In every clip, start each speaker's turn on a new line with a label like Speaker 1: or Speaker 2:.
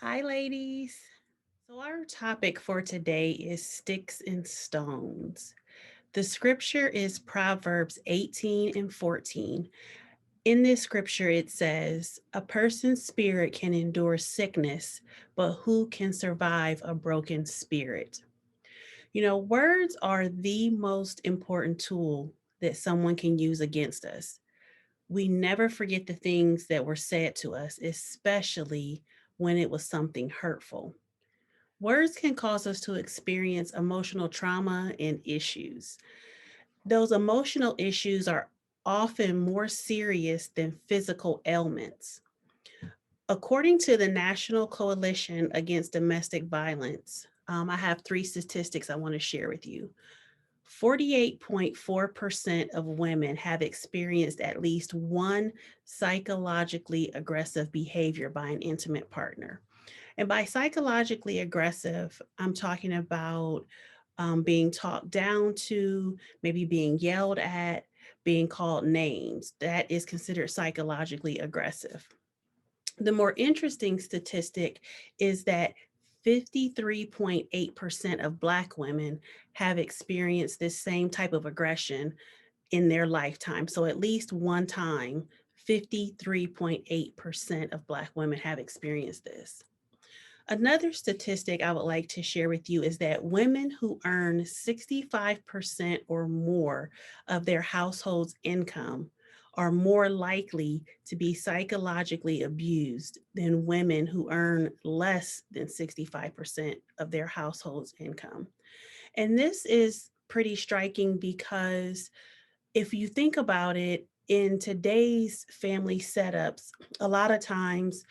Speaker 1: Hi, ladies. So, our topic for today is sticks and stones. The scripture is Proverbs 18 and 14. In this scripture, it says, "A person's spirit can endure sickness, but who can survive a broken spirit?" Words are the most important tool that someone can use against us. We never forget the things that were said to us, especially when it was something hurtful. Words can cause us to experience emotional trauma and issues. Those emotional issues are often more serious than physical ailments. According to the National Coalition Against Domestic Violence, I have three statistics I want to share with you. 48.4% of women have experienced at least one psychologically aggressive behavior by an intimate partner. And by psychologically aggressive, I'm talking about being talked down to, maybe being yelled at, being called names. That is considered psychologically aggressive. The more interesting statistic is that 53.8% of Black women have experienced this same type of aggression in their lifetime. So at least one time, 53.8% of Black women have experienced this. Another statistic I would like to share with you is that women who earn 65% or more of their household's income are more likely to be psychologically abused than women who earn less than 65% of their household's income. And this is pretty striking because if you think about it, in today's family setups, a lot of times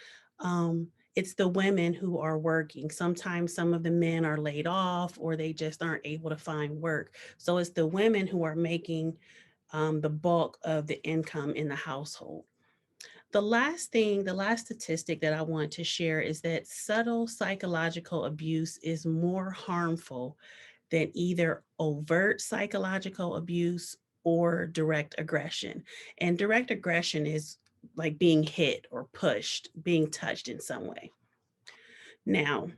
Speaker 1: it's the women who are working. Sometimes some of the men are laid off or they just aren't able to find work. So it's the women who are making the bulk of the income in the household. The last statistic that I want to share is that subtle psychological abuse is more harmful than either overt psychological abuse or direct aggression. And direct aggression is like being hit or pushed, being touched in some way. Now,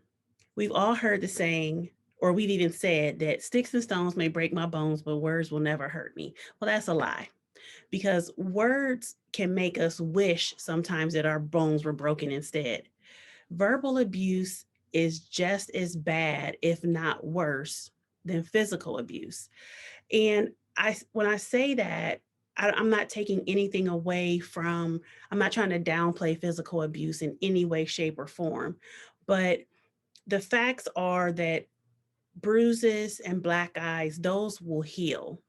Speaker 1: we've all heard the saying, or we've even said that sticks and stones may break my bones, but words will never hurt me. Well, that's a lie because words can make us wish sometimes that our bones were broken instead. Verbal abuse is just as bad, if not worse, than physical abuse. And when I say that, I'm not taking anything away from, I'm not trying to downplay physical abuse in any way, shape, or form. But the facts are that bruises and black eyes, those will heal.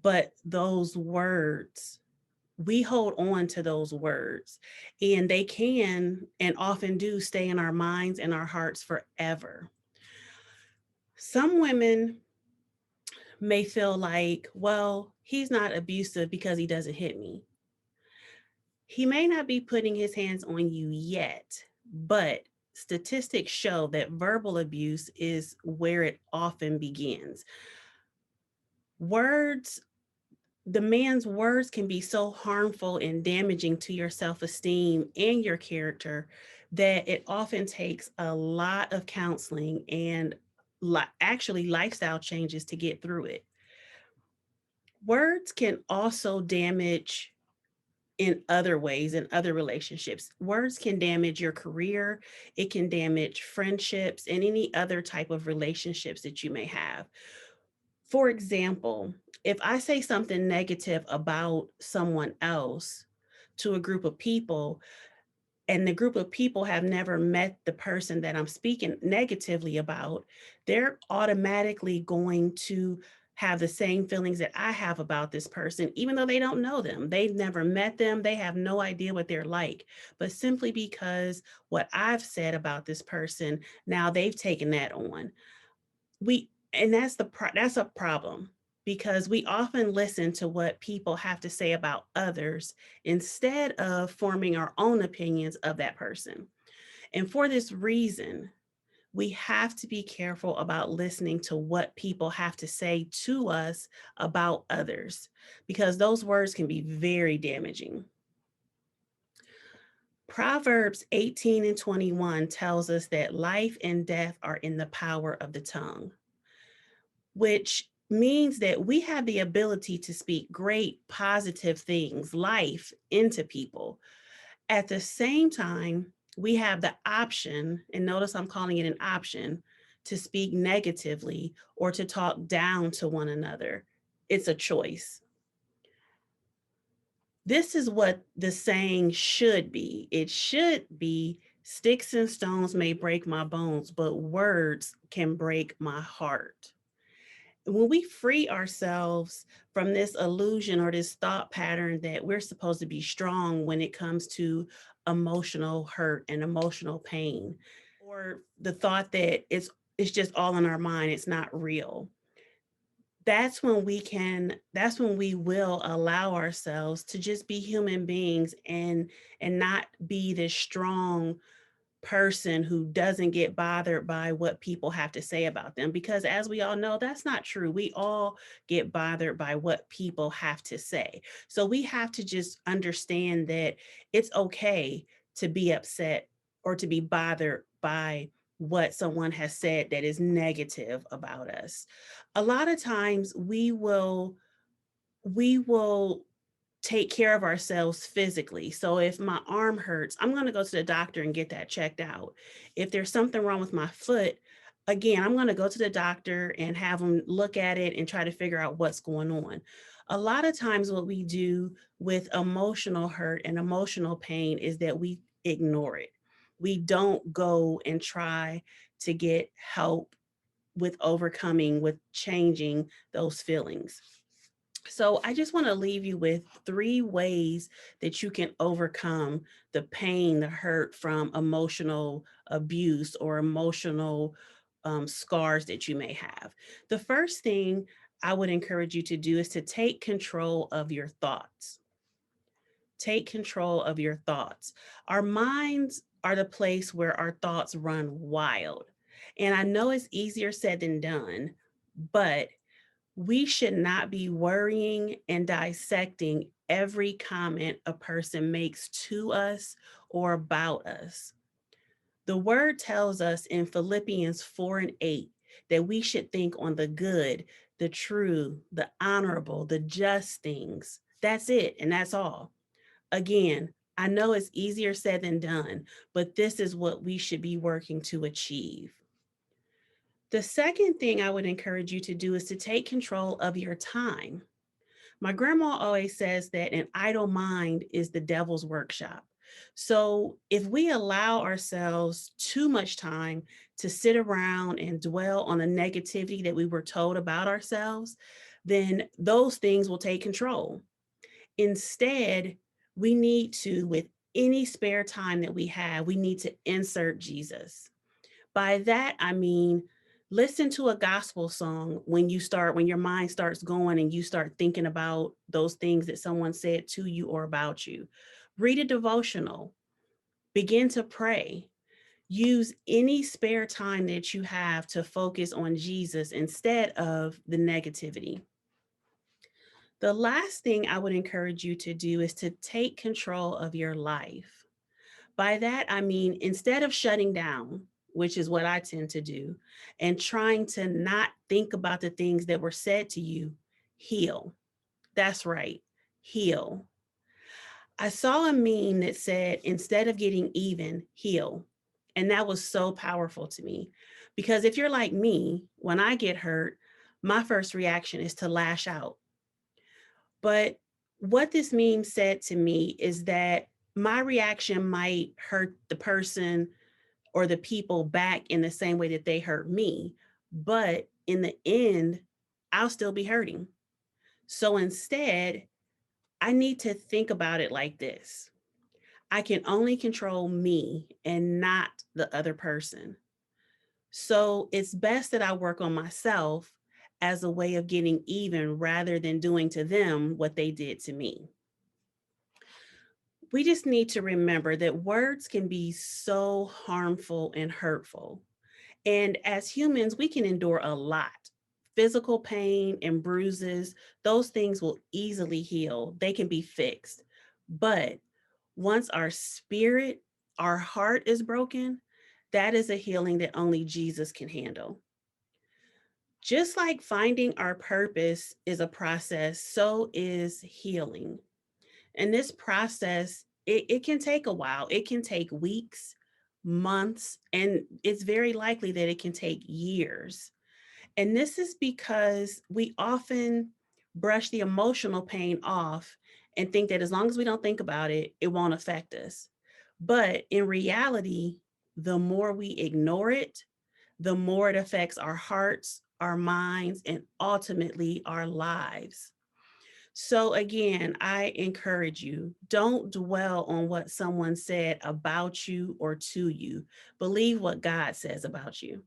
Speaker 1: But those words, we hold on to those words, and they can and often do stay in our minds and our hearts forever. Some women may feel like, well, he's not abusive because he doesn't hit me. He may not be putting his hands on you yet, but statistics show that verbal abuse is where it often begins. Words, the man's words can be so harmful and damaging to your self esteem and your character that it often takes a lot of counseling and actually lifestyle changes to get through it. Words can also damage in other ways, in other relationships. Words can damage your career, it can damage friendships and any other type of relationships that you may have. For example, if I say something negative about someone else to a group of people, and the group of people have never met the person that I'm speaking negatively about, they're automatically going to have the same feelings that I have about this person, even though they don't know them. They've never met them. They have no idea what they're like. But simply because what I've said about this person, now they've taken that on. And that's a problem because we often listen to what people have to say about others instead of forming our own opinions of that person. And for this reason, we have to be careful about listening to what people have to say to us about others because those words can be very damaging. Proverbs 18 and 21 tells us that life and death are in the power of the tongue, which means that we have the ability to speak great positive things, life into people. At the same time, we have the option, and notice I'm calling it an option, to speak negatively or to talk down to one another. It's a choice. This is what the saying should be. It should be sticks and stones may break my bones, but words can break my heart. When we free ourselves from this illusion or this thought pattern that we're supposed to be strong when it comes to emotional hurt and emotional pain, or the thought that it's just all in our mind, it's not real. That's when we will allow ourselves to just be human beings and not be this strong person who doesn't get bothered by what people have to say about them, because as we all know, that's not true. We all get bothered by what people have to say. So we have to just understand that it's okay to be upset or to be bothered by what someone has said that is negative about us. A lot of times we will take care of ourselves physically. So if my arm hurts, I'm going to go to the doctor and get that checked out. If there's something wrong with my foot, again, I'm going to go to the doctor and have them look at it and try to figure out what's going on. A lot of times, what we do with emotional hurt and emotional pain is that we ignore it. We don't go and try to get help with overcoming, with changing those feelings. So I just want to leave you with three ways that you can overcome the pain, the hurt from emotional abuse or emotional scars that you may have. The first thing I would encourage you to do is to take control of your thoughts. Take control of your thoughts. Our minds are the place where our thoughts run wild. And I know it's easier said than done, but we should not be worrying and dissecting every comment a person makes to us or about us. The word tells us in Philippians 4 and 8 that we should think on the good, the true, the honorable, the just things. That's it, and that's all. Again, I know it's easier said than done, but this is what we should be working to achieve. The second thing I would encourage you to do is to take control of your time. My grandma always says that an idle mind is the devil's workshop. So if we allow ourselves too much time to sit around and dwell on the negativity that we were told about ourselves, then those things will take control. Instead, we need to, with any spare time that we have, we need to insert Jesus. By that, I mean, listen to a gospel song when your mind starts going and you start thinking about those things that someone said to you or about you. Read a devotional, begin to pray. Use any spare time that you have to focus on Jesus instead of the negativity. The last thing I would encourage you to do is to take control of your life. By that, I mean, instead of shutting down, which is what I tend to do, and trying to not think about the things that were said to you, heal. That's right, heal. I saw a meme that said, instead of getting even, heal. And that was so powerful to me because if you're like me, when I get hurt, my first reaction is to lash out. But what this meme said to me is that my reaction might hurt the person or the people back in the same way that they hurt me. But in the end, I'll still be hurting. So instead, I need to think about it like this: I can only control me and not the other person. So it's best that I work on myself as a way of getting even rather than doing to them what they did to me. We just need to remember that words can be so harmful and hurtful. And as humans, we can endure a lot. Physical pain and bruises, those things will easily heal. They can be fixed. But Once our spirit, our heart is broken, that is a healing that only Jesus can handle. Just like finding our purpose is a process, so is healing. And this process, it can take a while. It can take weeks, months, and it's very likely that it can take years. And this is because we often brush the emotional pain off and think that as long as we don't think about it, it won't affect us. But in reality, the more we ignore it, the more it affects our hearts, our minds, and ultimately our lives. So, again, I encourage you, don't dwell on what someone said about you or to you. Believe what God says about you.